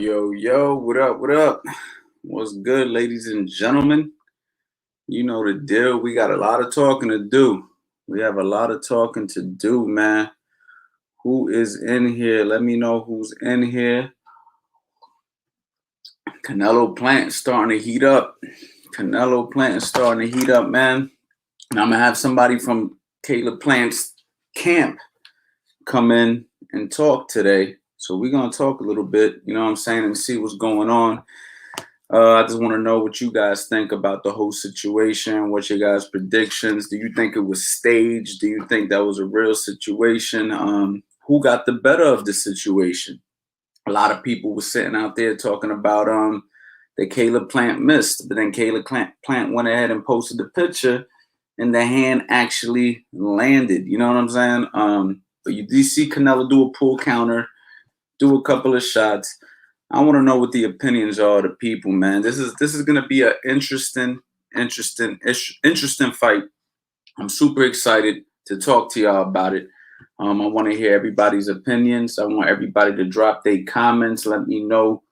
Yo, what up? What up? What's good, ladies and gentlemen? You know the deal. We got a lot of talking to do. We have a lot of talking to do, man. Who is in here? Let me know who's in here. Canelo Plant starting to heat up. Canelo Plant is starting to heat up, man. And I'm going to have somebody from Caleb Plant's camp come in and talk today. So we're going to talk a little bit, you know what I'm saying, and see what's going on. I just want to know what you guys think about the whole situation. What's your guys' predictions? Do you think it was staged? Do you think that was a real situation? Who got the better of the situation? A lot of people were sitting out there talking about that Caleb Plant missed, but then Caleb Plant went ahead and posted the picture, and the hand actually landed. You know what I'm saying? But you do see Canelo do a pull counter, do a couple of shots. I want to know what the opinions are of the people, man. This is gonna be an interesting fight. I'm super excited to talk to y'all about it. I want to hear everybody's opinions. I want everybody to drop their comments. Let me know,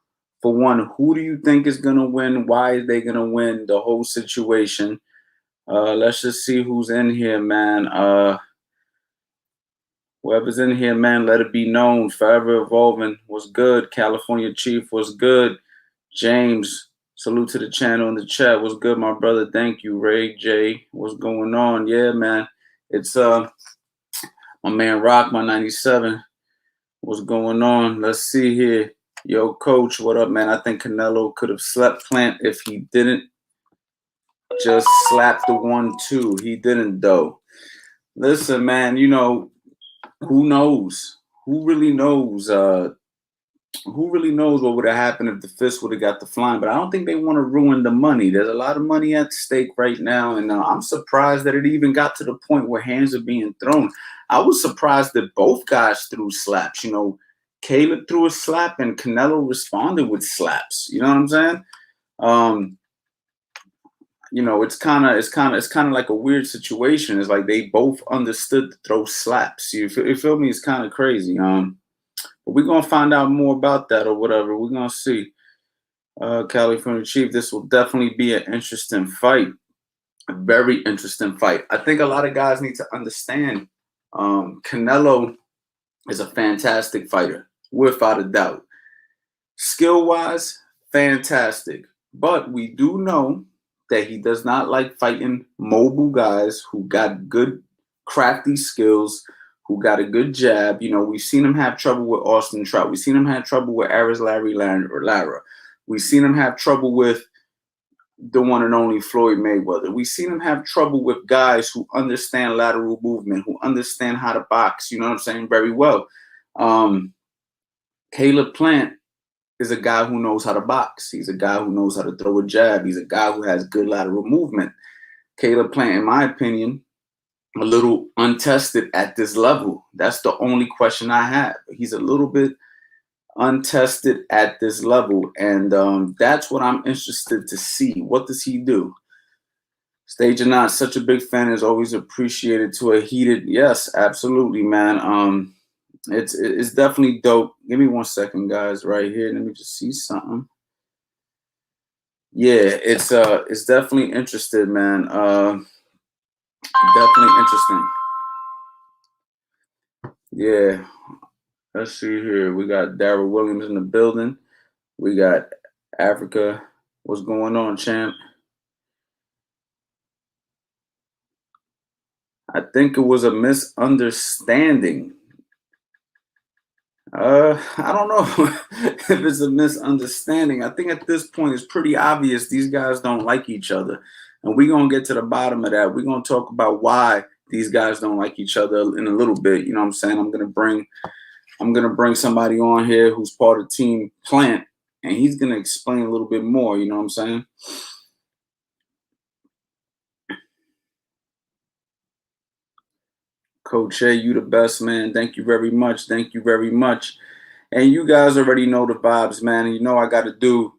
for one, who do you think is gonna win? Why is they gonna win? The whole situation. Let's just see who's in here, man. Whoever's in here, man, let it be known. Forever Evolving was good. California Chief was good. James, salute to the channel in the chat. Was good, my brother. Thank you. Ray J, what's going on? Yeah, man. It's my man Rock, my 97. What's going on? Let's see here. Yo, coach, what up, man? I think Canelo could have slept Plant if he didn't just slap the 1-2. He didn't, though. Listen, man, you know, who knows? Who really knows? Who really knows what would have happened if the fist would have got the flying? But I don't think they want to ruin the money. There's a lot of money at stake right now, and I'm surprised that it even got to the point where hands are being thrown. I was surprised that both guys threw slaps. You know, Caleb threw a slap, and Canelo responded with slaps. You know what I'm saying? You know, it's kind of like a weird situation. It's like they both understood to throw slaps. You feel me? It's kind of crazy. But we're gonna find out more about that or whatever. We're gonna see. California Chief, this will definitely be an interesting fight. A very interesting fight. I think a lot of guys need to understand. Canelo is a fantastic fighter, without a doubt. Skill-wise, fantastic. But we do know that he does not like fighting mobile guys who got good, crafty skills, who got a good jab. You know, we've seen him have trouble with Austin Trout. We've seen him have trouble with Larry Lara. We've seen him have trouble with the one and only Floyd Mayweather. We've seen him have trouble with guys who understand lateral movement, who understand how to box, you know what I'm saying, very well. Caleb Plant is a guy who knows how to box. He's a guy who knows how to throw a jab. He's a guy who has good lateral movement. Caleb Plant, in my opinion, a little untested at this level. That's the only question I have. He's a little bit untested at this level, and that's what I'm interested to see. What does he do? Stage or not, such a big fan is always appreciated to a heated. Yes, absolutely, man. It's definitely dope. Give me 1 second, guys, right here. Let me just see something. Yeah, it's definitely interesting, man. Definitely interesting. Yeah. Let's see here. We got Darryl Williams in the building. We got Africa. What's going on, champ? I think it was a misunderstanding. I don't know if it's a misunderstanding. I think at this point it's pretty obvious these guys don't like each other. And we're going to get to the bottom of that. We're going to talk about why these guys don't like each other in a little bit. You know what I'm saying? I'm going to bring somebody on here who's part of Team Plant, and he's going to explain a little bit more. You know what I'm saying? Coach A, you the best, man. Thank you very much. Thank you very much. And you guys already know the vibes, man. And you know I got to do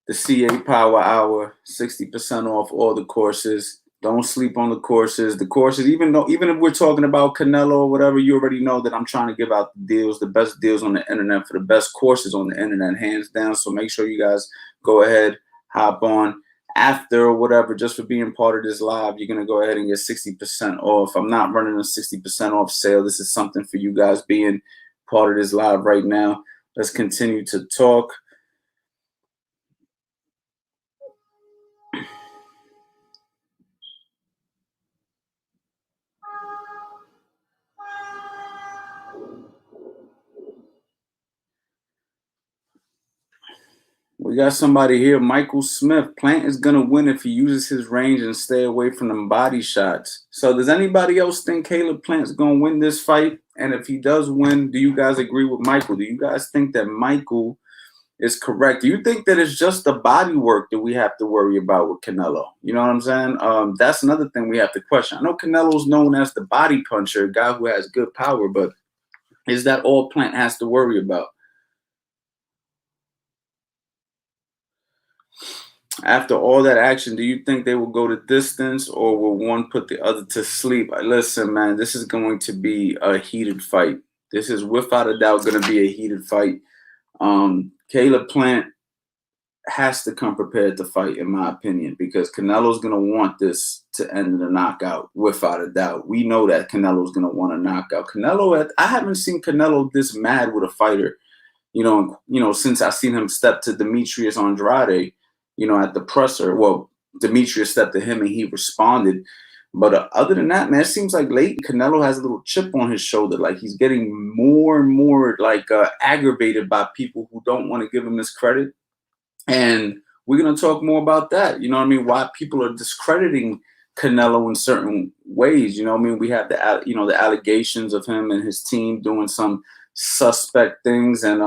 the CA Power Hour, 60% off all the courses. Don't sleep on the courses. The courses, even if we're talking about Canelo or whatever, you already know that I'm trying to give out the deals, the best deals on the internet for the best courses on the internet, hands down. So make sure you guys go ahead, hop on after or whatever, just for being part of this live. You're gonna go ahead and get 60% off. I'm not running a 60% off sale. This is something for you guys being part of this live right now. Let's continue to talk. We got somebody here, Michael Smith. Plant is gonna win if he uses his range and stay away from them body shots. So does anybody else think Caleb Plant's gonna win this fight? And if he does win, do you guys agree with Michael? Do you guys think that Michael is correct? Do you think that it's just the body work that we have to worry about with Canelo? You know what I'm saying? That's another thing we have to question. I know Canelo's known as the body puncher, a guy who has good power, but is that all Plant has to worry about? After all that action, do you think they will go the distance or will one put the other to sleep? Listen, man, this is going to be a heated fight. This is without a doubt going to be a heated fight. Caleb Plant has to come prepared to fight, in my opinion, because Canelo's going to want this to end in a knockout, without a doubt. We know that Canelo's going to want a knockout. I haven't seen Canelo this mad with a fighter, since I seen him step to Demetrius Andrade, at the presser. Well, Demetrius stepped to him and he responded. But other than that, man, it seems like lately Canelo has a little chip on his shoulder. Like he's getting more and more aggravated by people who don't want to give him his credit. And we're going to talk more about that. You know what I mean? Why people are discrediting Canelo in certain ways. You know what I mean? We have the allegations of him and his team doing some suspect things. And,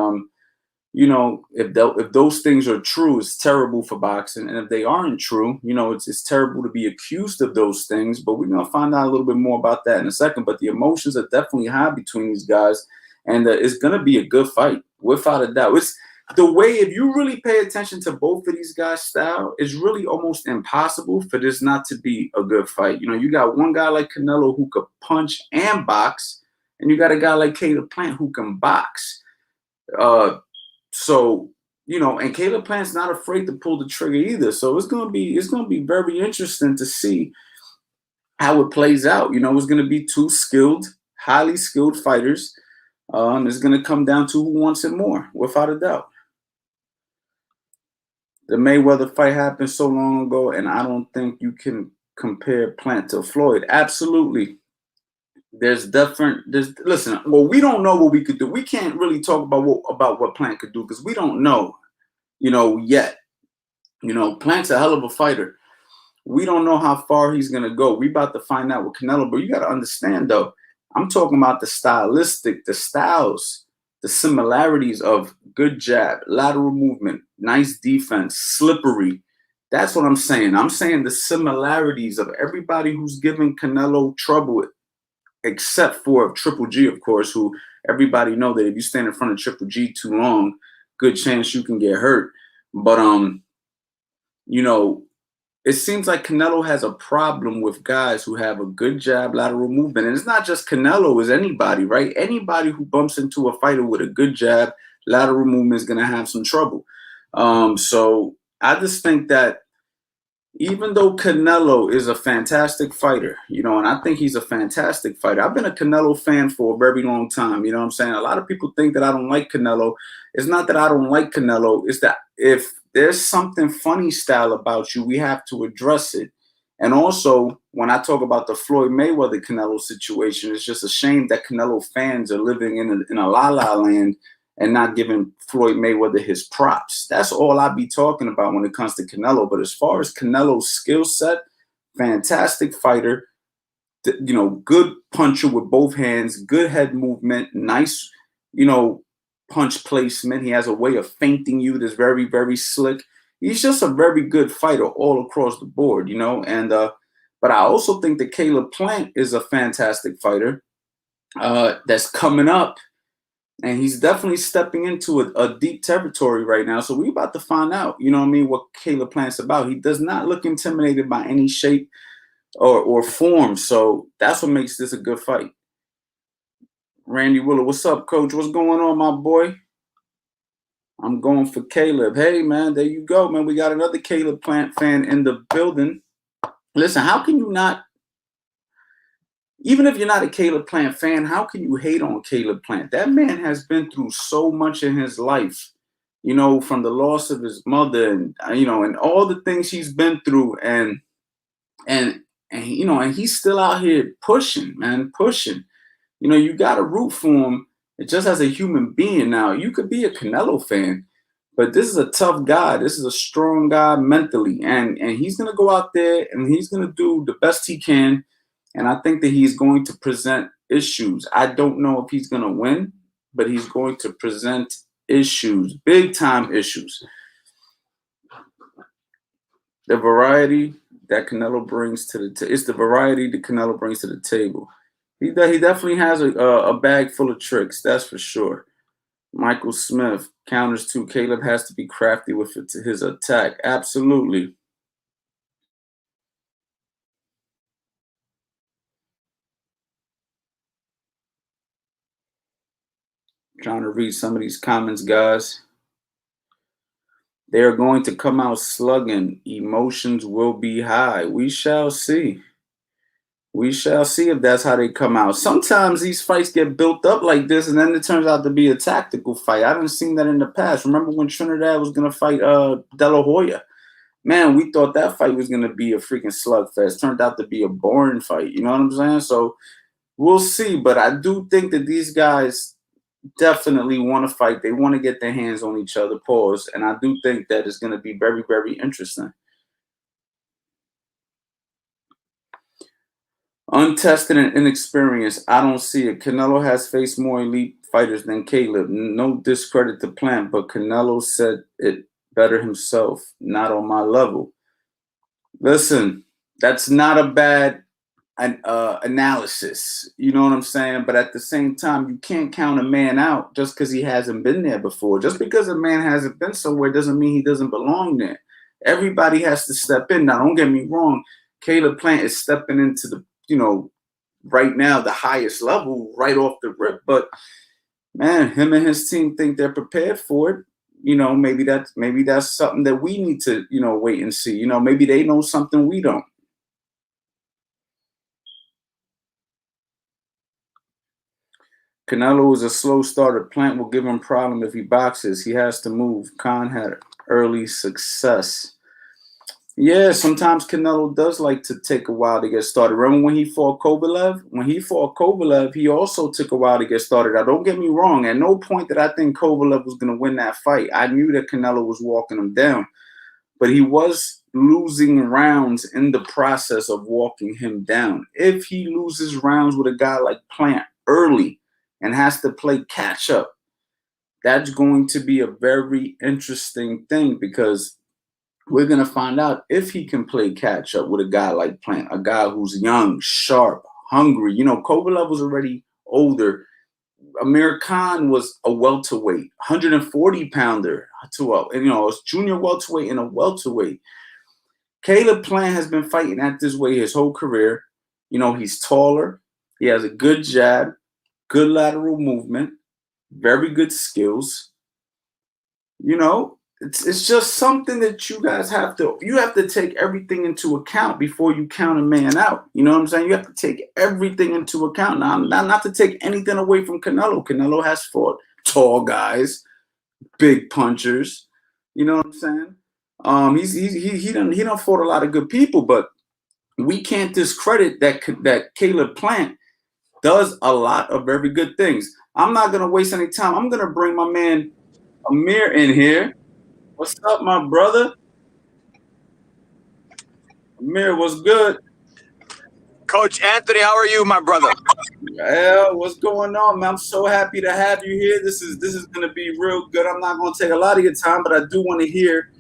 if those things are true, it's terrible for boxing. And if they aren't true, it's terrible to be accused of those things. But we're going to find out a little bit more about that in a second. But the emotions are definitely high between these guys. And it's going to be a good fight, without a doubt. It's the way, if you really pay attention to both of these guys' style, it's really almost impossible for this not to be a good fight. You got one guy like Canelo who could punch and box, and you got a guy like Caleb Plant who can box. And Caleb Plant's not afraid to pull the trigger either. So it's gonna be very interesting to see how it plays out. It's gonna be two highly skilled fighters. It's gonna come down to who wants it more, without a doubt. The Mayweather fight happened so long ago, and I don't think you can compare Plant to Floyd. Absolutely. Listen, well, we don't know what we could do. We can't really talk about what Plant could do because we don't know, yet. Plant's a hell of a fighter. We don't know how far he's gonna go. We about to find out with Canelo, but you gotta understand though, I'm talking about the stylistic, the styles, the similarities of good jab, lateral movement, nice defense, slippery. That's what I'm saying. I'm saying the similarities of everybody who's giving Canelo trouble, except for Triple G, of course, who everybody know that if you stand in front of Triple G too long, good chance you can get hurt. But it seems like Canelo has a problem with guys who have a good jab, lateral movement. And it's not just Canelo, it's anybody, right? Anybody who bumps into a fighter with a good jab, lateral movement is going to have some trouble. So I just think that even though Canelo is a fantastic fighter, and I think he's a fantastic fighter. I've been a Canelo fan for a very long time. You know what I'm saying? A lot of people think that I don't like Canelo. It's not that I don't like Canelo. It's that if there's something funny style about you, we have to address it. And also, when I talk about the Floyd Mayweather Canelo situation, it's just a shame that Canelo fans are living in a la-la land and not giving Floyd Mayweather his props. That's all I be talking about when it comes to Canelo. But as far as Canelo's skill set, fantastic fighter, good puncher with both hands, good head movement, nice, punch placement. He has a way of feinting you that's very, very slick. He's just a very good fighter all across the board, but I also think that Caleb Plant is a fantastic fighter that's coming up. And he's definitely stepping into a deep territory right now. So we're about to find out, what Caleb Plant's about. He does not look intimidated by any shape, or form. So that's what makes this a good fight. Randy Willer, what's up, coach? What's going on, my boy? I'm going for Caleb. Hey, man, there you go, man. We got another Caleb Plant fan in the building. Listen, how can you not, even if you're not a Caleb Plant fan, how can you hate on Caleb Plant? That man has been through so much in his life, you know, from the loss of his mother and, you know, and all the things he's been through. And, you know, and he's still out here pushing, man, pushing. You know, you got to root for him just as a human being. Now, you could be a Canelo fan, but this is a tough guy. This is a strong guy mentally. And he's going to go out there and he's going to do the best he can. And I think that he's going to present issues. I don't know if he's going to win, but he's going to present issues, big time issues. The variety that Canelo brings to the it's the variety that Canelo brings to the table. He definitely has a bag full of tricks, that's for sure. Michael Smith counters too. Caleb has to be crafty with his attack. Absolutely. Trying to read some of these comments, guys. They are going to come out slugging. Emotions will be high. We shall see. We shall see if that's how they come out. Sometimes these fights get built up like this, and then it turns out to be a tactical fight. I haven't seen that in the past. Remember when Trinidad was going to fight De La Hoya? Man, we thought that fight was going to be a freaking slugfest. Turned out to be a boring fight. You know what I'm saying? So we'll see. But I do think that these guys definitely want to fight. They want to get their hands on each other, pause. And I do think that it's going to be very, very interesting. Untested and inexperienced, I don't see it. Canelo has faced more elite fighters than Caleb. No discredit to Plant, but Canelo said it better himself. Not on my level. Listen, that's not a bad analysis. You know what I'm saying? But at the same time, you can't count a man out just because he hasn't been there before. Just because a man hasn't been somewhere doesn't mean he doesn't belong there. Everybody has to step in. Now, don't get me wrong. Caleb Plant is stepping into the, you know, right now the highest level right off the rip. But man, him and his team think they're prepared for it. You know, maybe that's something that we need to, you know, wait and see. You know, maybe they know something we don't. Canelo is a slow starter. Plant will give him problem if he boxes. He has to move. Khan had early success. Yeah, sometimes Canelo does like to take a while to get started. Remember when he fought Kovalev? When he fought Kovalev, he also took a while to get started. Now, don't get me wrong. At no point did I think Kovalev was going to win that fight. I knew that Canelo was walking him down. But he was losing rounds in the process of walking him down. If he loses rounds with a guy like Plant early and has to play catch up, that's going to be a very interesting thing because we're going to find out if he can play catch up with a guy like Plant, a guy who's young, sharp, hungry. You know, Kovalev was already older. Amir Khan was a welterweight, 140 pounder to a, you know, a junior welterweight and a welterweight. Caleb Plant has been fighting at this weight his whole career. You know, he's taller. He has a good jab, good lateral movement, very good skills. You know, it's just something that you guys have to take everything into account before you count a man out. You know what I'm saying? You have to take everything into account. Now, not to take anything away from Canelo. Canelo has fought tall guys, big punchers. You know what I'm saying? He done fought a lot of good people, but we can't discredit that Caleb Plant does a lot of very good things. I'm not gonna waste any time. I'm gonna bring my man Amir in here. What's up, my brother? Amir, what's good? Coach Anthony, how are you, my brother? Yeah, what's going on, man? I'm so happy to have you here. This is gonna be real good. I'm not gonna take a lot of your time, but I do want to hear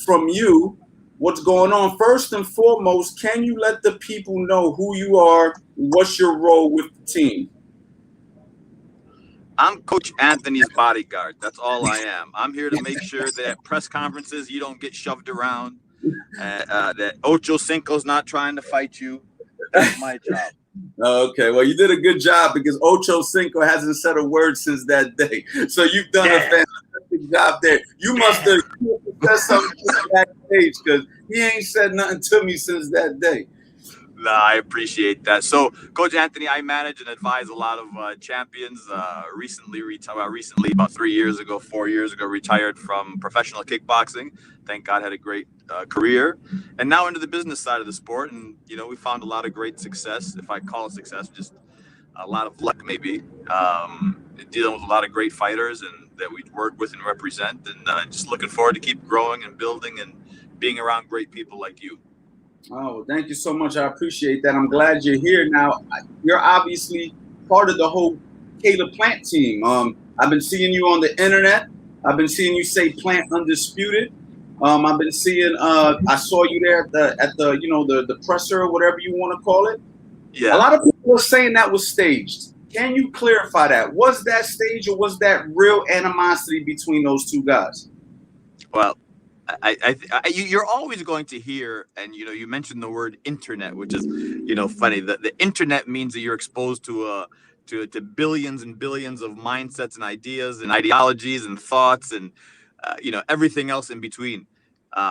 from you what's going on. First and foremost, can you let the people know who you are? What's your role with the team? I'm Coach Anthony's bodyguard. That's all I am. I'm here to make sure that at press conferences you don't get shoved around, that Ocho Cinco's not trying to fight you, That's my job. Okay, well, you did a good job because Ocho Cinco hasn't said a word since that day. So you've done a fantastic job there. You must have said something backstage because he ain't said nothing to me since that day. Nah, I appreciate that. So, Coach Anthony, I manage and advise a lot of champions. Recently, about 3 years ago, 4 years ago, retired from professional kickboxing. Thank God, had a great career, and now into the business side of the sport. And we found a lot of great success. If I call it success, just a lot of luck, maybe. Dealing with a lot of great fighters and that we work with and represent, and just looking forward to keep growing and building and being around great people like you. Oh, well, thank you so much. I appreciate that. I'm glad you're here. Now, you're obviously part of the whole Caleb Plant team. I've been seeing you on the internet. I've been seeing you say Plant Undisputed. I've been seeing. I saw you there at the presser or whatever you want to call it. Yeah. A lot of people are saying that was staged. Can you clarify that? Was that staged or was that real animosity between those two guys? Well, you're always going to hear, and you mentioned the word internet, which is funny. The internet means that you're exposed to billions and billions of mindsets and ideas and ideologies and thoughts and everything else in between.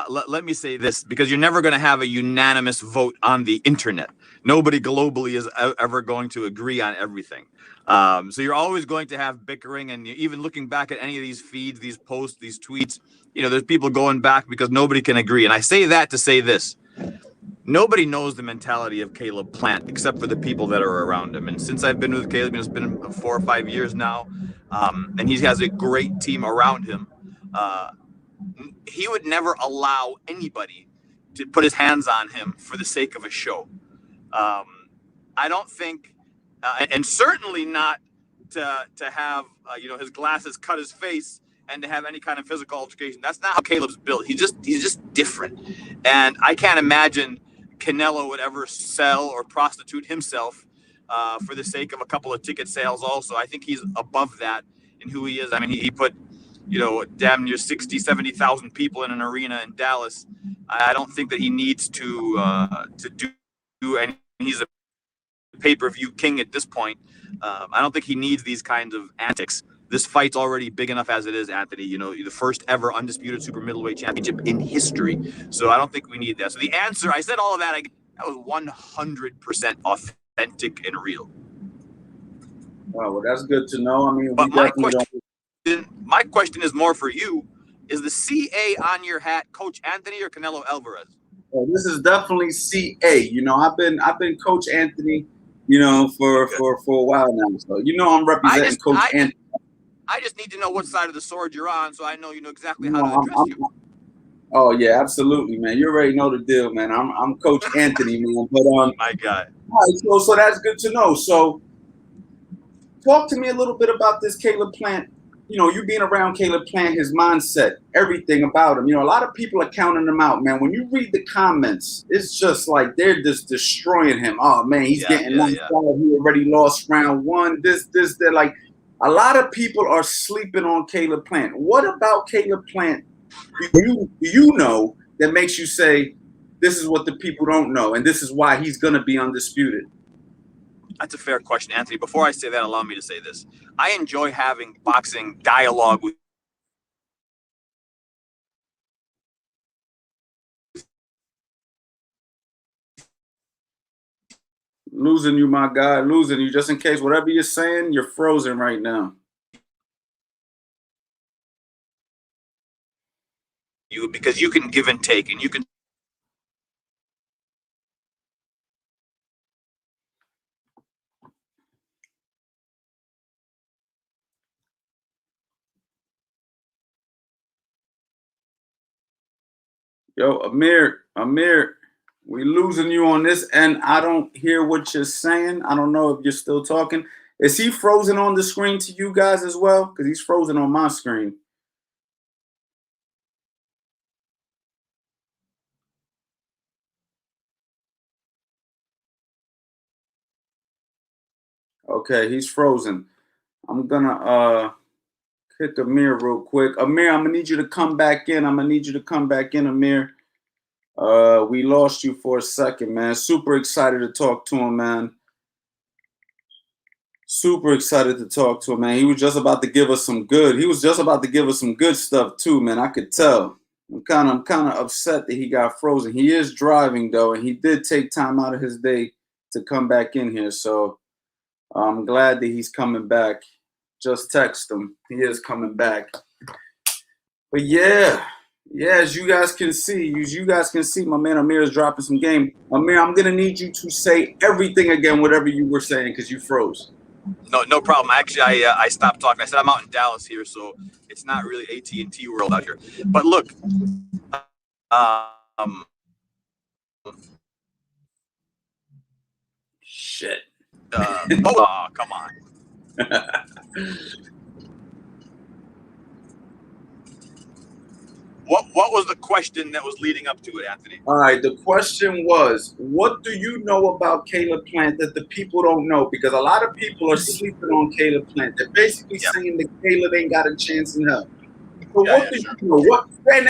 Let me say this, because you're never going to have a unanimous vote on the internet. Nobody globally is ever going to agree on everything. So you're always going to have bickering, and even looking back at any of these feeds, these posts, these tweets, there's people going back because nobody can agree. And I say that to say this: nobody knows the mentality of Caleb Plant except for the people that are around him. And since I've been with Caleb, it's been 4 or 5 years now, and he has a great team around him. He would never allow anybody to put his hands on him for the sake of a show. I don't think, and certainly not to have his glasses cut his face and to have any kind of physical altercation. That's not how Caleb's built. He's just different, and I can't imagine Canelo would ever sell or prostitute himself for the sake of a couple of ticket sales. Also, I think he's above that in who he is. I mean, he put damn near 60, 70,000 people in an arena in Dallas. I don't think that he needs to do any. He's a pay-per-view king at this point. I don't think he needs these kinds of antics. This fight's already big enough as it is, Anthony. The first ever undisputed super middleweight championship in history. So I don't think we need that. So the answer, I said all of that, that was 100% authentic and real. Oh, well, that's good to know. I mean, but my question is more for you. Is the CA on your hat Coach Anthony or Canelo Alvarez? Well, this is definitely CA. I've been Coach Anthony, for a while now. So I'm representing Coach Anthony. I just need to know what side of the sword you're on, so I know exactly how to address you. Oh yeah, absolutely, man. You already know the deal, man. I'm Coach Anthony, man. But my guy. All right, so that's good to know. So talk to me a little bit about this Caleb Plant. You being around Caleb Plant, his mindset, everything about him. A lot of people are counting him out, man. When you read the comments, it's just like they're just destroying him. Oh man, he's getting knocked out. He already lost round one. They're like, a lot of people are sleeping on Caleb Plant. What about Caleb Plant you know that makes you say this is what the people don't know and this is why he's going to be undisputed? That's a fair question, Anthony. Before I say that, allow me to say this. I enjoy having boxing dialogue with losing you, my guy, losing you. Just in case, whatever you're saying, you're frozen right now. Because you can give and take, and you can. Yo, Amir, we losing you on this, and I don't hear what you're saying. I don't know if you're still talking. Is he frozen on the screen to you guys as well? Because he's frozen on my screen. Okay, he's frozen. I'm gonna kick Amir real quick. Amir, I'm gonna need you to come back in. Amir. We lost you for a second, man. Super excited to talk to him, man. Super excited to talk to him, man. He was just about to give us some good. He was just about to give us some good stuff too, man. I could tell. I'm kind of upset that he got frozen. He is driving though, and he did take time out of his day to come back in here. So I'm glad that he's coming back. Just text him. He is coming back. But yeah, as you guys can see, my man Amir is dropping some game. Amir, I'm gonna need you to say everything again, whatever you were saying, because you froze. No problem. Actually, I stopped talking. I said I'm out in Dallas here, so it's not really AT&T world out here. But look, shit. Oh, come on. What was the question that was leading up to it, Anthony? All right, the question was, what do you know about Caleb Plant that the people don't know? Because a lot of people are sleeping on Caleb Plant. They're basically saying that Caleb ain't got a chance in hell. So what do you know? What and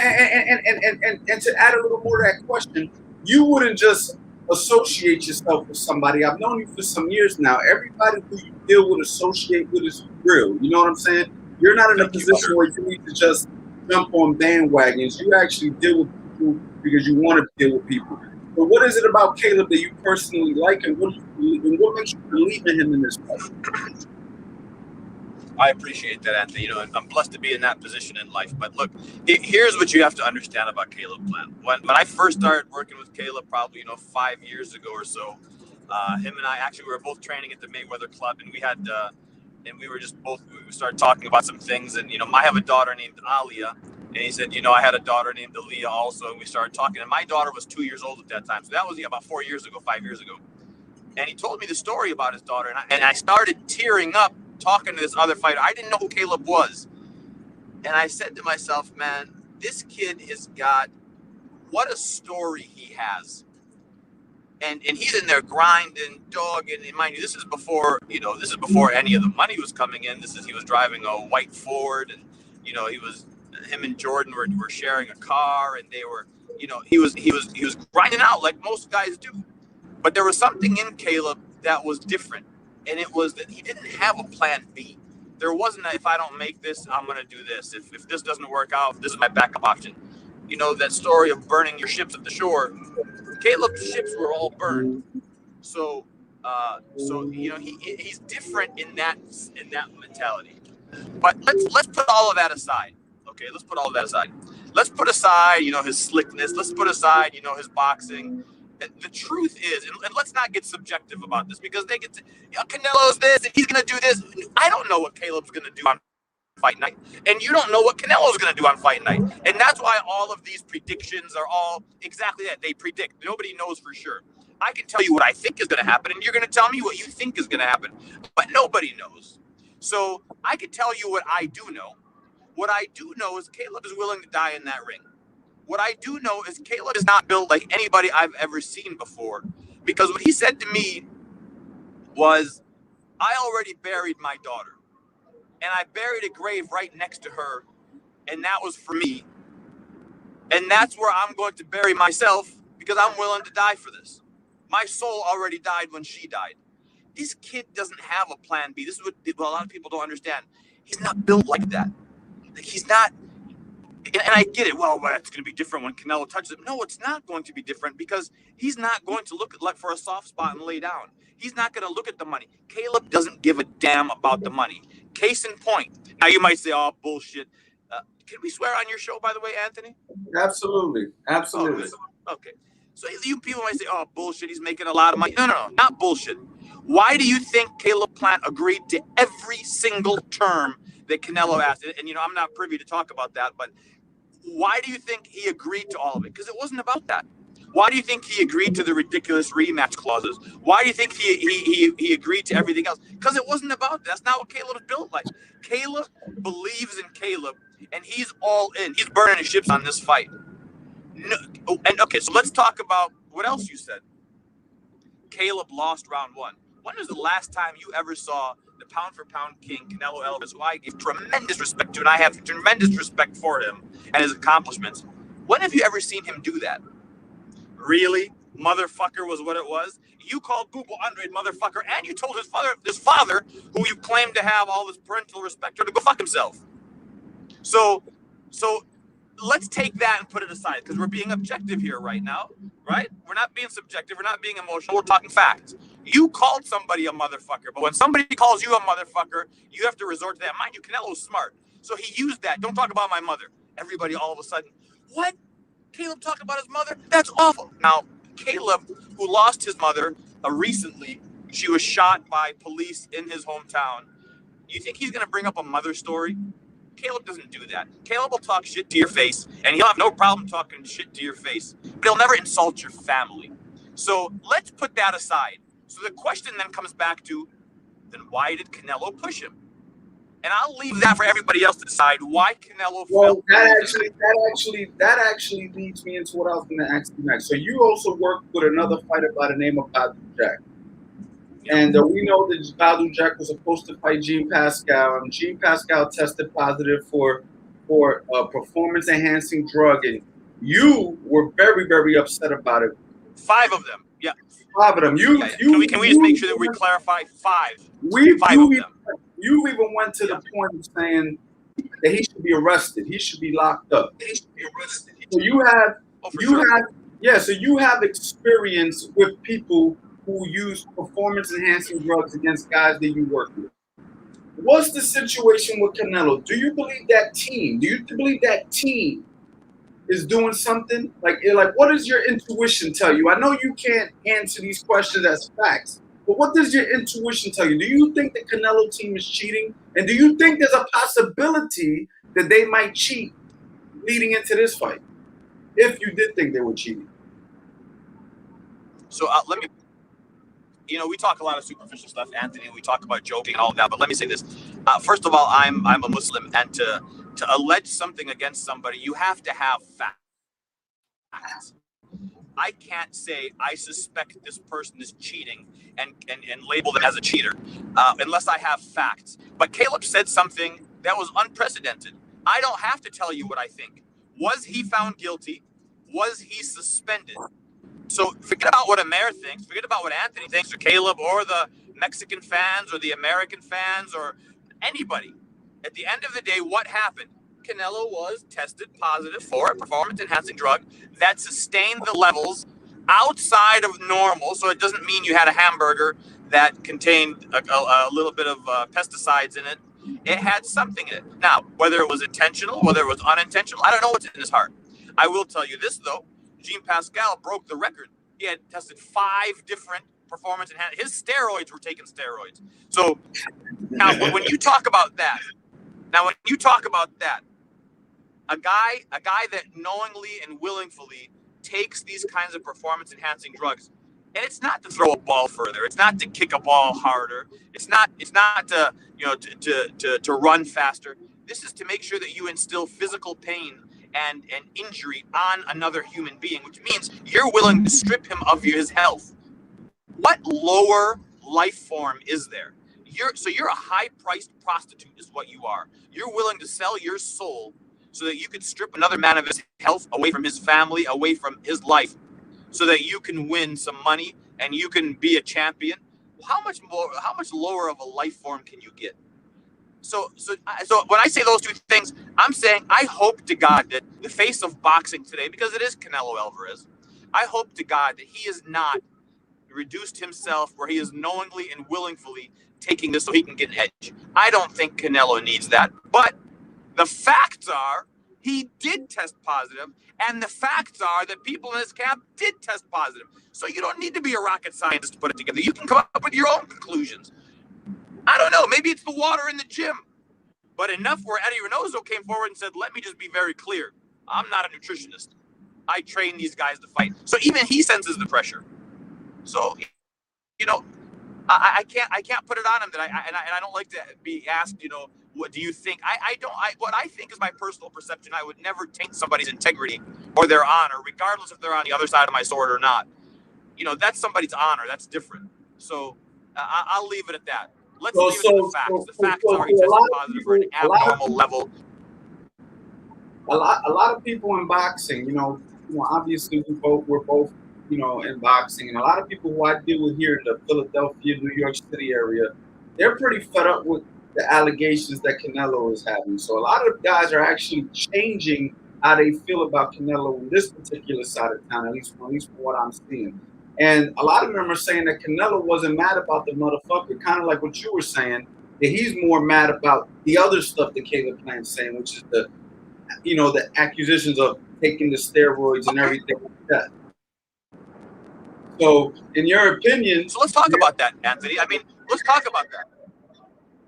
to add a little more to that question, you wouldn't just associate yourself with somebody. I've known you for some years now. Everybody who you deal with, associate with is real. You know what I'm saying? You're not in a position where you need to just jump on bandwagons. You actually deal with people because you want to deal with people. But what is it about Caleb that you personally like, and what makes you believe in him in this way? I appreciate that, Anthony. You know, I'm blessed to be in that position in life. But look, here's what you have to understand about Caleb Plant. When I first started working with Caleb, probably 5 years ago or so, him and I actually were both training at the Mayweather Club, and we started talking about some things. And I have a daughter named Alia, and he said, I had a daughter named Aaliyah also, and we started talking. And my daughter was 2 years old at that time, so that was about 4 years ago, 5 years ago. And he told me the story about his daughter, and I started tearing up talking to this other fighter. I didn't know who Caleb was. And I said to myself, man, this kid has got, what a story he has. And he's in there grinding, dogging. And mind you, this is before any of the money was coming in. He was driving a white Ford, and him and Jordan were sharing a car, and they were, he was grinding out like most guys do. But there was something in Caleb that was different. And it was that he didn't have a plan B. There wasn't if I don't make this, I'm going to do this. If this doesn't work out, this is my backup option. That story of burning your ships at the shore. Caleb's ships were all burned. So he's different in that mentality. But let's put all of that aside. Okay, let's put all of that aside. Let's put aside, his slickness. Let's put aside, his boxing. The truth is, and let's not get subjective about this, because they get to, Canelo's this and he's going to do this. I don't know what Caleb's going to do on fight night, and you don't know what Canelo's going to do on fight night. And that's why all of these predictions are all exactly that. They predict. Nobody knows for sure. I can tell you what I think is going to happen, and you're going to tell me what you think is going to happen, but nobody knows. So I can tell you what I do know. What I do know is Caleb is willing to die in that ring. What I do know is Caleb is not built like anybody I've ever seen before, because what he said to me was, I already buried my daughter, and I buried a grave right next to her, and that was for me. And that's where I'm going to bury myself, because I'm willing to die for this. My soul already died when she died. This kid doesn't have a plan B. This is what a lot of people don't understand. He's not built like that. He's not. And I get it. Well, it's going to be different when Canelo touches it. No, it's not going to be different, because he's not going to look for a soft spot and lay down. He's not going to look at the money. Caleb doesn't give a damn about the money. Case in point. Now, you might say, oh, bullshit. Can we swear on your show, by the way, Anthony? Absolutely. Absolutely. Okay. So you people might say, oh, bullshit, he's making a lot of money. No, not bullshit. Why do you think Caleb Plant agreed to every single term that Canelo asked? And, I'm not privy to talk about that, but why do you think he agreed to all of it? Because it wasn't about that. Why do you think he agreed to the ridiculous rematch clauses? Why do you think he agreed to everything else? Because it wasn't about that. That's not what Caleb is built like. Caleb believes in Caleb, and he's all in. He's burning his ships on this fight. No, and okay, so let's talk about what else you said. Caleb lost round one. When was the last time you ever saw the pound-for-pound king, Canelo Alvarez, who I give tremendous respect to, and I have tremendous respect for him and his accomplishments? When have you ever seen him do that? Really? Motherfucker was what it was? You called Google Andre motherfucker, and you told his father, who you claim to have all this parental respect for, to go fuck himself. So, so let's take that and put it aside, because we're being objective here right now, right? We're not being subjective. We're not being emotional. We're talking facts. You called somebody a motherfucker, but when somebody calls you a motherfucker, you have to resort to that. Mind you, Canelo's smart, so he used that. Don't talk about my mother. Everybody all of a sudden, what? Caleb talked about his mother? That's awful. Now, Caleb, who lost his mother recently, she was shot by police in his hometown. You think he's going to bring up a mother story? Caleb doesn't do that. Caleb will talk shit to your face, and he'll have no problem talking shit to your face, but he'll never insult your family. So let's put that aside. So the question then comes back to, then why did Canelo push him? And I'll leave that for everybody else to decide why Canelo felt. That actually leads me into what I was going to ask you next. So you also worked with another fighter by the name of Badu Jack. And we know that Badu Jack was supposed to fight Jean Pascal, and Jean Pascal tested positive for performance-enhancing drug, and you were very, very upset about it. 5 of them, yeah. 5 of them. Can we just make sure that we clarify 5? 5 of them. You even went to the point of saying that he should be arrested. He should be locked up. So you have experience with people who use performance-enhancing drugs against guys that you work with. What's the situation with Canelo? Do you believe that team? Do you believe that team is doing something? Like what does your intuition tell you? I know you can't answer these questions as facts, but what does your intuition tell you? Do you think the Canelo team is cheating? And do you think there's a possibility that they might cheat leading into this fight, if you did think they were cheating? So let me, we talk a lot of superficial stuff, Anthony. We talk about joking and all of that, but let me say this. First of all, I'm a Muslim, and to allege something against somebody, you have to have facts. I can't say I suspect this person is cheating and label them as a cheater unless I have facts. But Caleb said something that was unprecedented. I don't have to tell you what I think. Was he found guilty? Was he suspended? So forget about what Amer thinks. Forget about what Anthony thinks, or Caleb, or the Mexican fans, or the American fans, or anybody. At the end of the day, what happened? Canelo was tested positive for a performance-enhancing drug that sustained the levels outside of normal. So it doesn't mean you had a hamburger that contained a little bit of pesticides in it. It had something in it. Now, whether it was intentional, whether it was unintentional, I don't know what's in his heart. I will tell you this, though. Jean Pascal broke the record. He had tested 5 different performance-enhancing. His steroids were taking steroids. So now when you talk about that, a guy that knowingly and willingly takes these kinds of performance-enhancing drugs, and it's not to throw a ball further, it's not to kick a ball harder, it's not to to run faster. This is to make sure that you instill physical pain and injury on another human being, which means you're willing to strip him of his health. What lower life form is there? You're a high-priced prostitute is what you are. You're willing to sell your soul so that you could strip another man of his health, away from his family, away from his life, so that you can win some money and you can be a champion. How much lower of a life form can you get? So when I say those 2 things, I'm saying I hope to God that the face of boxing today, because it is Canelo Alvarez, I hope to God that he is not reduced himself where he is knowingly and willingly taking this so he can get an edge. I don't think Canelo needs that. But the facts are he did test positive, and the facts are that people in his camp did test positive. So you don't need to be a rocket scientist to put it together. You can come up with your own conclusions. I don't know. Maybe it's the water in the gym. But enough where Eddie Reynoso came forward and said, let me just be very clear. I'm not a nutritionist. I train these guys to fight. So even he senses the pressure. So, I can't put it on him that I don't like to be asked, what do you think? What I think is my personal perception. I would never taint somebody's integrity or their honor, regardless if they're on the other side of my sword or not. That's somebody's honor. That's different. So I'll leave it at that. Let's leave it to the facts. The facts are he tested positive for an abnormal level. A lot of people in boxing, obviously we're both, in boxing, and a lot of people who I deal with here in the Philadelphia, New York City area, they're pretty fed up with the allegations that Canelo is having. So a lot of guys are actually changing how they feel about Canelo in this particular side of town, at least from what I'm seeing. And a lot of them are saying that Canelo wasn't mad about the motherfucker, kind of like what you were saying, that he's more mad about the other stuff that Caleb Plant's saying, which is the accusations of taking the steroids and everything like that. So, in your opinion, so let's talk about that, Anthony. I mean, let's talk about that.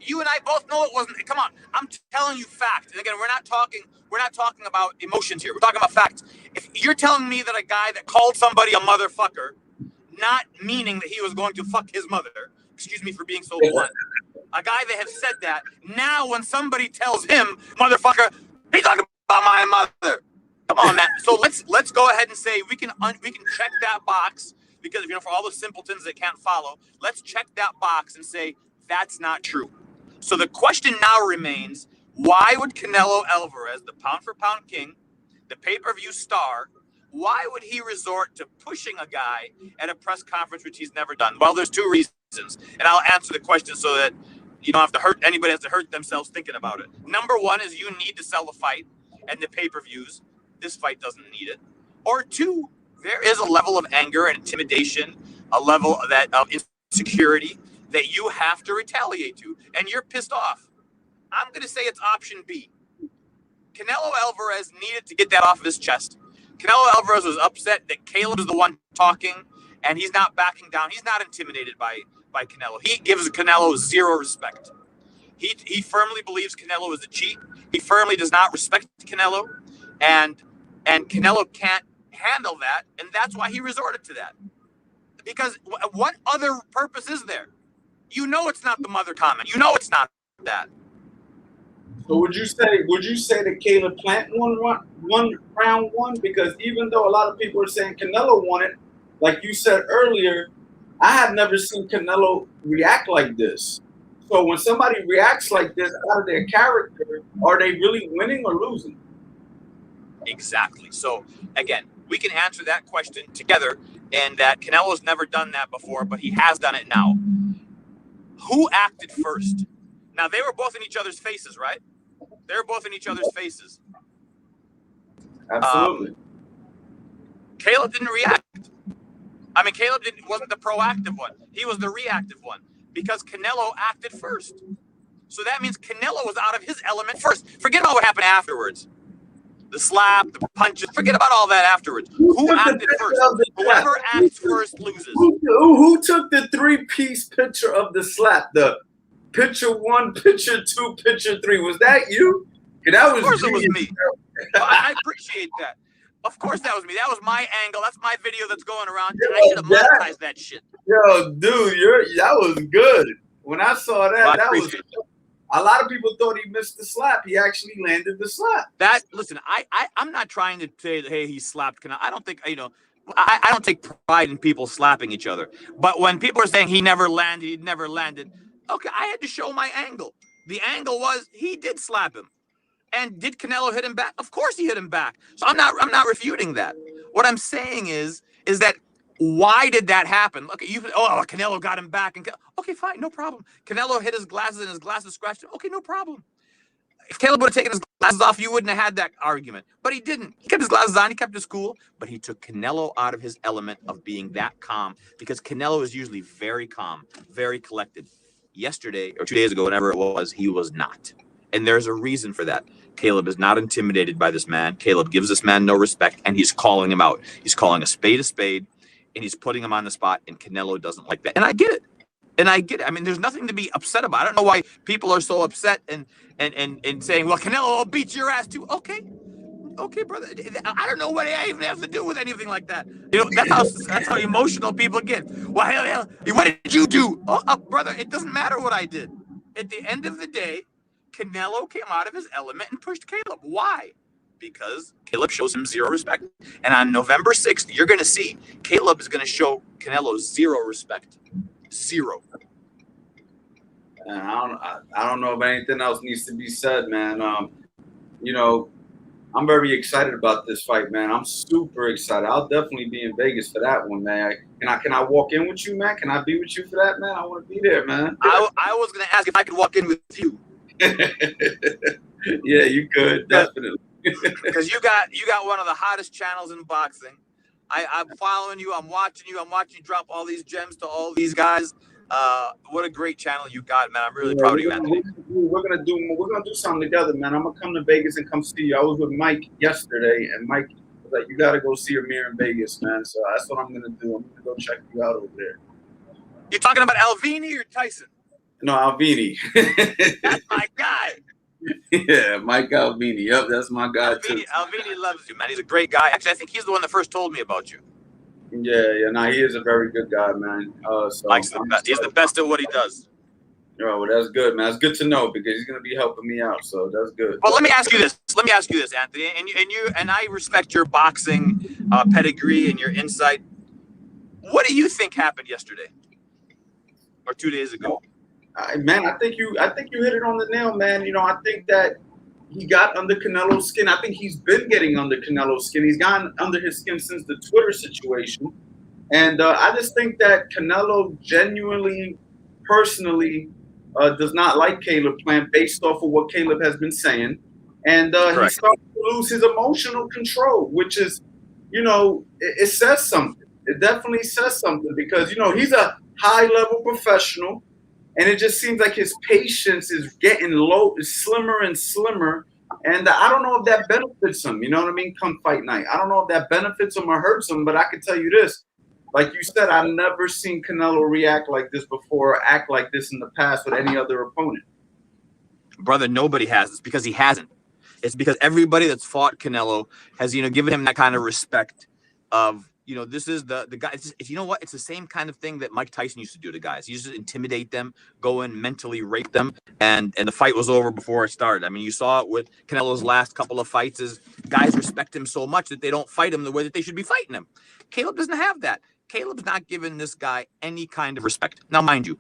You and I both know it wasn't. Come on, I'm telling you facts. And again, we're not talking about emotions here. We're talking about facts. If you're telling me that a guy that called somebody a motherfucker, not meaning that he was going to fuck his mother, excuse me for being so blunt, a guy that has said that, now when somebody tells him, motherfucker, he's talking about my mother. Come on, man. So let's go ahead and say we can check that box, because for all the simpletons that can't follow, let's check that box and say that's not true. So the question now remains, why would Canelo Alvarez, the pound for pound king, the pay-per-view star, why would he resort to pushing a guy at a press conference which he's never done? Well, there's two reasons, and I'll answer the question so that you don't have to hurt anybody has to hurt themselves thinking about it. Number one is you need to sell the fight and the pay-per-views. This fight doesn't need it. Or two, there is a level of anger and intimidation, a level of insecurity that you have to retaliate to, and you're pissed off. I'm going to say it's option B. Canelo Alvarez needed to get that off of his chest. Canelo Alvarez was upset that Caleb is the one talking, and he's not backing down. He's not intimidated by Canelo. He gives Canelo zero respect. He firmly believes Canelo is a cheat. He firmly does not respect Canelo, and Canelo can't handle that, and that's why he resorted to that. Because what other purpose is there? It's not the mother comment. It's not that. So would you say that Caleb Plant won round one? Because even though a lot of people are saying Canelo won it, like you said earlier, I have never seen Canelo react like this. So when somebody reacts like this out of their character, are they really winning or losing? Exactly. So again, we can answer that question together, and that Canelo's never done that before, but he has done it now. Who acted first? Now, they were both in each other's faces, right? They were both in each other's faces. Absolutely. Caleb didn't react. I mean, Caleb wasn't the proactive one. He was the reactive one, because Canelo acted first. So that means Canelo was out of his element first. Forget about what happened afterwards. The slap, the punches, forget about all that afterwards. Who acted first? Whoever acts first loses. Who took the 3-piece picture of the slap? The picture 1, picture 2, picture 3. Was that you? That was of course it was me. I appreciate that. Of course that was me. That was my angle. That's my video that's going around. I should have monetized that shit. Yo, dude, that was good. When I saw that, that was good. A lot of people thought he missed the slap. He actually landed the slap. Listen, I'm not trying to say that, hey, he slapped Canelo. I don't think, I don't take pride in people slapping each other. But when people are saying he never landed, okay, I had to show my angle. The angle was he did slap him. And did Canelo hit him back? Of course he hit him back. So I'm not refuting that. What I'm saying is that why did that happen? Look, Canelo got him back. Okay, fine, no problem. Canelo hit his glasses and his glasses scratched him. Okay, no problem. If Caleb would have taken his glasses off, you wouldn't have had that argument. But he didn't. He kept his glasses on. He kept his cool. But he took Canelo out of his element of being that calm, because Canelo is usually very calm, very collected. Yesterday or 2 days ago, whenever it was, he was not. And there's a reason for that. Caleb is not intimidated by this man. Caleb gives this man no respect, and he's calling him out. He's calling a spade, and he's putting him on the spot, and Canelo doesn't like that. And I get it. I mean, there's nothing to be upset about. I don't know why people are so upset and saying, well, Canelo will beat your ass too. Okay, brother. I don't know what I even have to do with anything like that. That's how emotional people get. Well, hell, what did you do? Brother, it doesn't matter what I did. At the end of the day, Canelo came out of his element and pushed Caleb. Why? Because Caleb shows him zero respect. And on November 6th, you're going to see Caleb is going to show Canelo zero respect. Zero. I don't know if anything else needs to be said, man. I'm very excited about this fight, man. I'm super excited. I'll definitely be in Vegas for that one, man. Can I walk in with you, man? Can I be with you for that, man? I want to be there, man. I was gonna ask if I could walk in with you. Yeah, you could definitely. Because you got one of the hottest channels in boxing. I'm following you. I'm watching you. I'm watching you drop all these gems to all these guys. What a great channel you got, man. I'm really Yeah, proud of you, Anthony. we're gonna do something together, man. I'm gonna come to Vegas and come see you. I was with Mike yesterday, and Mike was like, "You gotta go see Amir in Vegas, man." So that's what I'm gonna do. I'm gonna go check you out over there. You talking about Alvini or Tyson? No, Alvini. That's my guy. Yeah, Mike Alvini. Yep, that's my guy too. Alvini loves you, man. He's a great guy. Actually, I think he's the one that first told me about you. Yeah. No, he is a very good guy, man. So Mike's the best. He's the best at what he does. Oh, well, that's good, man. That's good to know because he's gonna be helping me out. So that's good. Well, let me ask you this, Anthony, and I respect your boxing pedigree and your insight. What do you think happened yesterday or 2 days ago? Man, I think you hit it on the nail, man. You know, I think that he got under Canelo's skin. I think he's been getting under Canelo's skin. He's gotten under his skin since the Twitter situation, and I just think that Canelo genuinely, personally, does not like Caleb Plant based off of what Caleb has been saying, and he started to lose his emotional control, which is, you know, it says something. It definitely says something because, you know, he's a high-level professional. And it just seems like his patience is getting low, slimmer and slimmer. And I don't know if that benefits him. You know what I mean? Come fight night. I don't know if that benefits him or hurts him. But I can tell you this. Like you said, I've never seen Canelo react like this before or act like this in the past with any other opponent. Brother, nobody has. It's because he hasn't. It's because everybody that's fought Canelo has, you know, given him that kind of respect of, you know, this is the guy. It's, you know what? It's the same kind of thing that Mike Tyson used to do to guys. He used to intimidate them, go in, mentally rape them, and the fight was over before it started. I mean, you saw it with Canelo's last couple of fights. Is guys respect him so much that they don't fight him the way that they should be fighting him. Caleb doesn't have that. Caleb's not giving this guy any kind of respect. Now, mind you,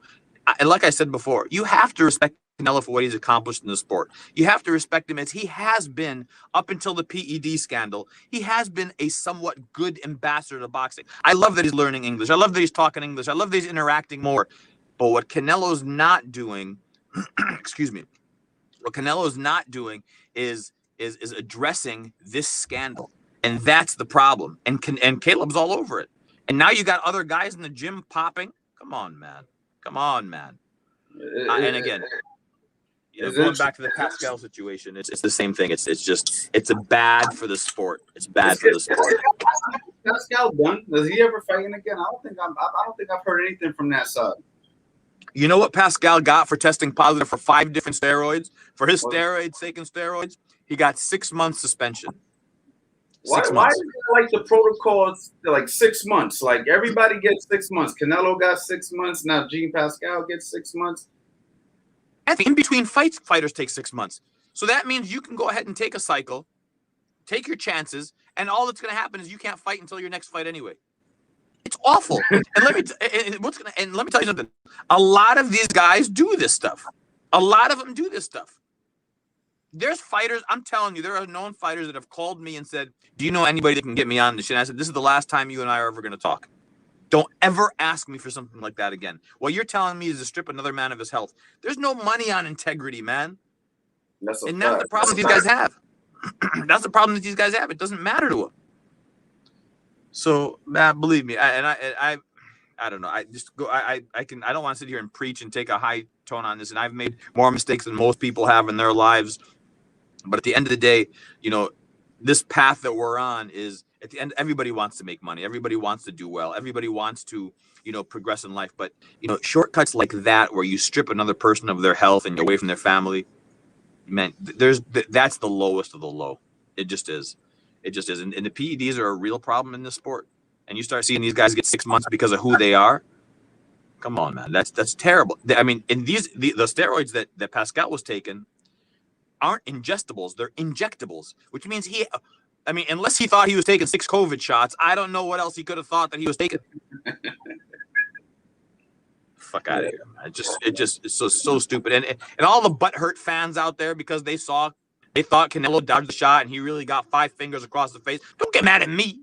like I said before, you have to respect Canelo for what he's accomplished in the sport. You have to respect him as he has been up until the PED scandal. He has been a somewhat good ambassador to boxing. I love that he's learning English. I love that he's talking English. I love that he's interacting more. But what Canelo's not doing, excuse me, what Canelo's not doing is addressing this scandal. And that's the problem. And Caleb's all over it. And now you got other guys in the gym popping. Come on, man. Come on, man. And again, you know, going back to the Pascal situation, it's the same thing. It's a bad for the sport. It's bad for the sport. Pascal done? Does he ever fighting again? I don't think I've heard anything from that side. You know what Pascal got for testing positive for 5 different steroids? For his taking steroids, he got 6 months suspension. Why is it like the protocols like 6 months? Like everybody gets 6 months. Canelo got 6 months. Now Jean Pascal gets 6 months. In between fights, fighters take 6 months. So that means you can go ahead and take a cycle, take your chances, and all that's going to happen is you can't fight until your next fight anyway. It's awful. And let me tell you something. A lot of these guys do this stuff. A lot of them do this stuff. There's fighters, I'm telling you, there are known fighters that have called me and said, do you know anybody that can get me on this shit? And I said, this is the last time you and I are ever going to talk. Don't ever ask me for something like that again. What you're telling me is to strip another man of his health. There's no money on integrity, man. That's the problem these guys have. That's the problem that these guys have. It doesn't matter to them. So, man, believe me, I don't know. I don't want to sit here and preach and take a high tone on this. And I've made more mistakes than most people have in their lives. But at the end of the day, you know, this path that we're on is, at the end, everybody wants to make money. Everybody wants to do well. Everybody wants to, you know, progress in life. But, you know, shortcuts like that, where you strip another person of their health and away from their family, man, that's the lowest of the low. It just is. It just is. And the PEDs are a real problem in this sport. And you start seeing these guys get 6 months because of who they are. Come on, man. That's terrible. I mean, in the steroids that Pascal was taking aren't ingestibles. They're injectables, which means unless he thought he was taking 6 COVID shots, I don't know what else he could have thought that he was taking. Fuck out of here, man. It's so stupid. And all the butthurt fans out there because they saw They thought Canelo dodged the shot and he really got 5 fingers across the face. Don't get mad at me.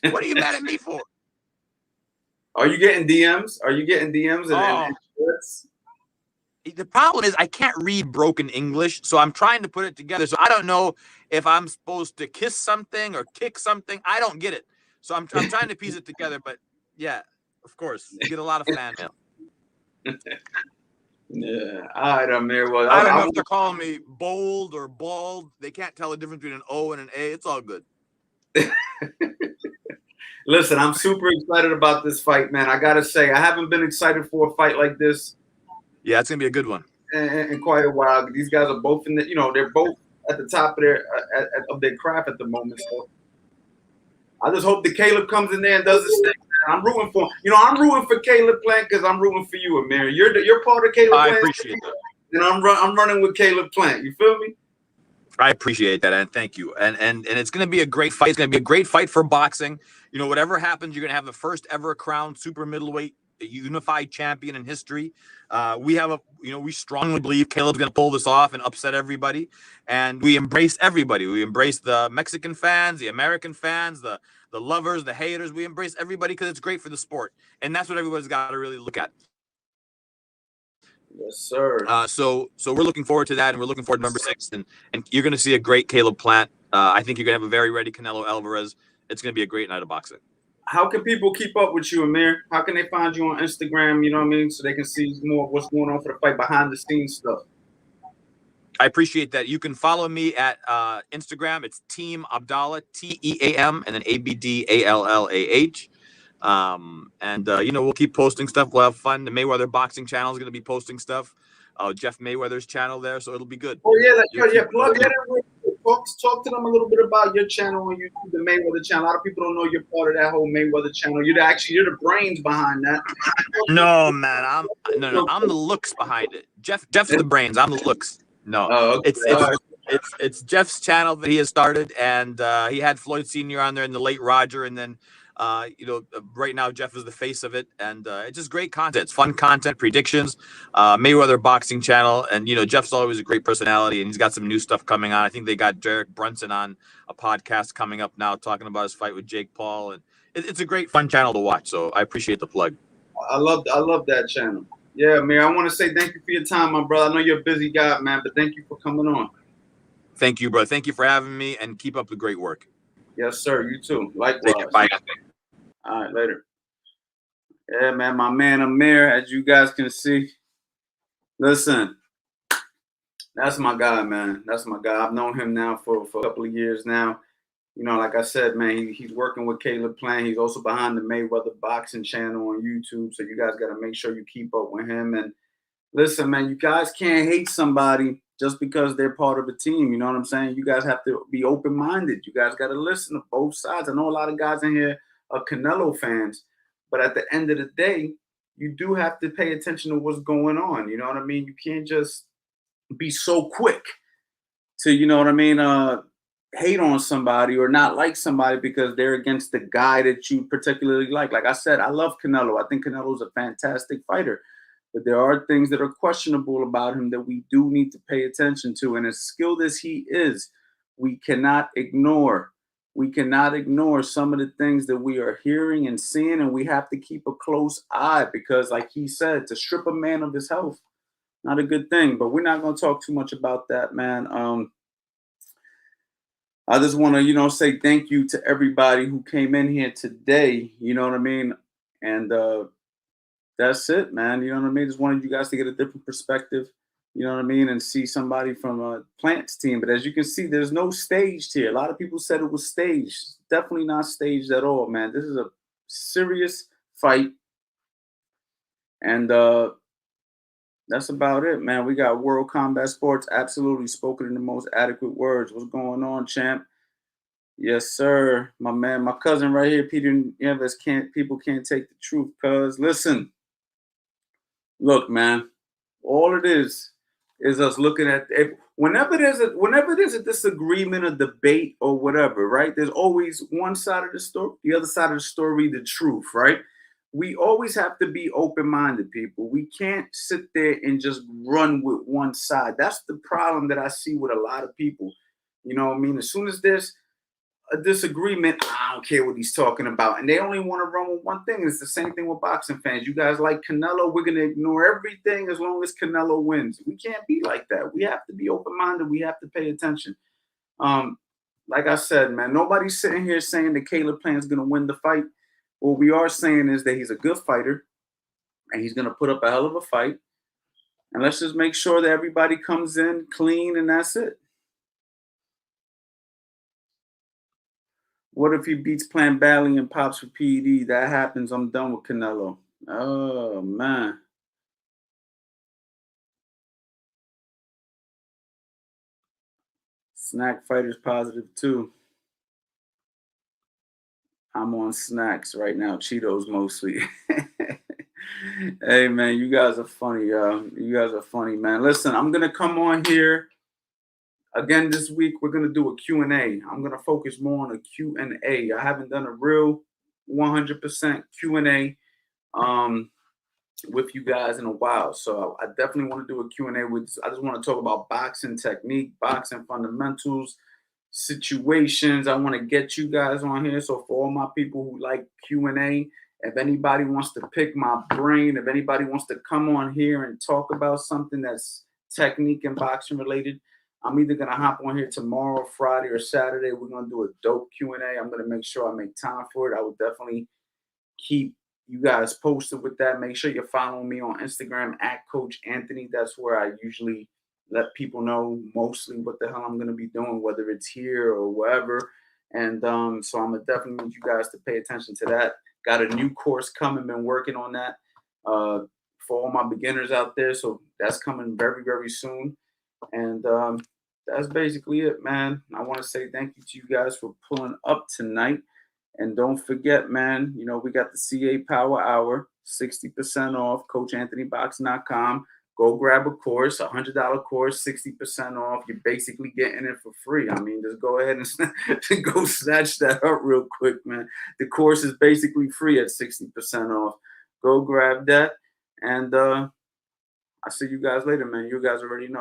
What are you mad at me for? Are you getting DMs? Are you getting DMs and shorts? The problem is I can't read broken English, so I'm trying to put it together. So I don't know if I'm supposed to kiss something or kick something. I don't get it. So I'm trying to piece it together. But yeah, of course, you get a lot of fan mail. Yeah. All right, Amir. Well, I don't know if they're calling me bold or bald. They can't tell the difference between an O and an A. It's all good. Listen, I'm super excited about this fight, man. I gotta say, I haven't been excited for a fight like this. Yeah, it's gonna be a good one. In quite a while. These guys are both in the, they're both at the top of their craft at the moment. So I just hope that Caleb comes in there and does his thing. Man. I'm rooting for him. I'm rooting for Caleb Plant because I'm rooting for you, Amir. You're part of Caleb Plant. I appreciate that. And I'm running with Caleb Plant. You feel me? I appreciate that, and thank you. And it's going to be a great fight. It's going to be a great fight for boxing. Whatever happens, you're going to have the first ever crowned super middleweight unified champion in history. We strongly believe Caleb's going to pull this off and upset everybody. And we embrace everybody. We embrace the Mexican fans, the American fans, the lovers, the haters. We embrace everybody because it's great for the sport. And that's what everybody's got to really look at. Yes, sir. So we're looking forward to that, and we're looking forward to number 6, and you're going to see a great Caleb Plant. I think you're going to have a very ready Canelo Alvarez. It's going to be a great night of boxing. How can people keep up with you, Amir? How can they find you on Instagram? You know what I mean, so they can see more of what's going on for the fight, behind the scenes stuff. I appreciate that. You can follow me at Instagram. It's Team Abdallah, TEAM, and then ABDALLAH. We'll keep posting stuff. We'll have fun. The Mayweather Boxing channel is going to be posting stuff. Jeff Mayweather's channel there, so it'll be good. Oh yeah, plug that in. Talk to them a little bit about your channel on YouTube, the Mayweather channel. A lot of people don't know you're part of that whole Mayweather channel. You're the brains behind that. No, man, I'm the looks behind it. Jeff's the brains. I'm the looks. No, okay. It's Jeff's channel that he has started, and he had Floyd Sr. on there and the late Roger, and then right now Jeff is the face of it, and it's just great content. It's fun content, predictions, Mayweather Boxing channel, and Jeff's always a great personality, and he's got some new stuff coming on. I think they got Derek Brunson on a podcast coming up now, talking about his fight with Jake Paul, and it's a great fun channel to watch. So I appreciate the plug. I love that channel. Yeah, Amir, I want to say thank you for your time, my brother. I know you're a busy guy, man, but thank you for coming on. Thank you, bro. Thank you for having me, and keep up the great work. Yes, sir. You too. Likewise. Bye. All right, later. Yeah, man, my man Amir, as you guys can see. Listen, that's my guy, man. That's my guy. I've known him now for a couple of years now. Like I said, man, he's working with Caleb Plant. He's also behind the Mayweather Boxing channel on YouTube. So you guys got to make sure you keep up with him. And listen, man, you guys can't hate somebody just because they're part of a team. You know what I'm saying? You guys have to be open-minded. You guys got to listen to both sides. I know a lot of guys in here are Canelo fans, but at the end of the day, you do have to pay attention to what's going on. You know what I mean? You can't just be so quick to, hate on somebody or not like somebody because they're against the guy that you particularly like. Like I said, I love Canelo. I think Canelo's a fantastic fighter, but there are things that are questionable about him that we do need to pay attention to. And as skilled as he is, we cannot ignore some of the things that we are hearing and seeing, and we have to keep a close eye because, like he said, to strip a man of his health, not a good thing. But we're not going to talk too much about that, man. I just want to, say thank you to everybody who came in here today. You know what I mean? And that's it, man. You know what I mean? Just wanted you guys to get a different perspective. You know what I mean? And see somebody from a Plant's team. But as you can see, there's no staged here. A lot of people said it was staged. Definitely not staged at all, man. This is a serious fight. And that's about it, man. We got World Combat Sports absolutely spoken in the most adequate words. What's going on, champ? Yes, sir. My man, my cousin right here, Peter Nieves, people can't take the truth, cuz. Listen. Look, man. All it is us looking at whenever there's a disagreement, a debate, or whatever, right? There's always one side of the story, the other side of the story, the truth, right? we always have to be open-minded, people. We can't sit there and just run with one side. That's the problem that I see with a lot of people. You know what I mean? As soon as there's a disagreement, I don't care what he's talking about. And they only want to run with one thing. It's the same thing with boxing fans. You guys like Canelo, we're going to ignore everything as long as Canelo wins. We can't be like that. We have to be open-minded. We have to pay attention. Um, like I said, man, nobody's sitting here saying that Caleb Plant's going to win the fight. What we are saying is that he's a good fighter and he's going to put up a hell of a fight. And let's just make sure that everybody comes in clean and that's it. What if he beats Plant badly and pops for PED? That happens. I'm done with Canelo. Oh, man. Snack Fighter's positive too. I'm on snacks right now, Cheetos mostly. Hey man, you guys are funny, y'all. You guys are funny, man. Listen, I'm gonna come on here again this week. We're gonna do a Q&A. I'm gonna focus more on a Q&A. I haven't done a real 100% Q&A with you guys in a while, so I definitely want to do a Q&A with. I just want to talk about boxing technique, boxing fundamentals, situations. I want to get you guys on here. So for all my people who like Q&A, if anybody wants to pick my brain, if anybody wants to come on here and talk about something that's technique and boxing related, I'm either gonna hop on here tomorrow, Friday, or Saturday. We're gonna do a dope Q&A. I'm gonna make sure I make time for it. I will definitely keep you guys posted with that. Make sure you're following me on Instagram at Coach Anthony. That's where I usually let people know mostly what the hell I'm going to be doing, whether it's here or wherever. And so I'm gonna definitely need you guys to pay attention to that. Got a new course coming, been working on that for all my beginners out there. So that's coming very, very soon. And that's basically it, man. I want to say thank you to you guys for pulling up tonight. And don't forget, man, you know, we got the CA Power Hour, 60% off, CoachAnthonyBoxing.com. Go grab a course, $100 course, 60% off. You're basically getting it for free. I mean, just go ahead and go snatch that up real quick, man. The course is basically free at 60% off. Go grab that. And I'll see you guys later, man. You guys already know.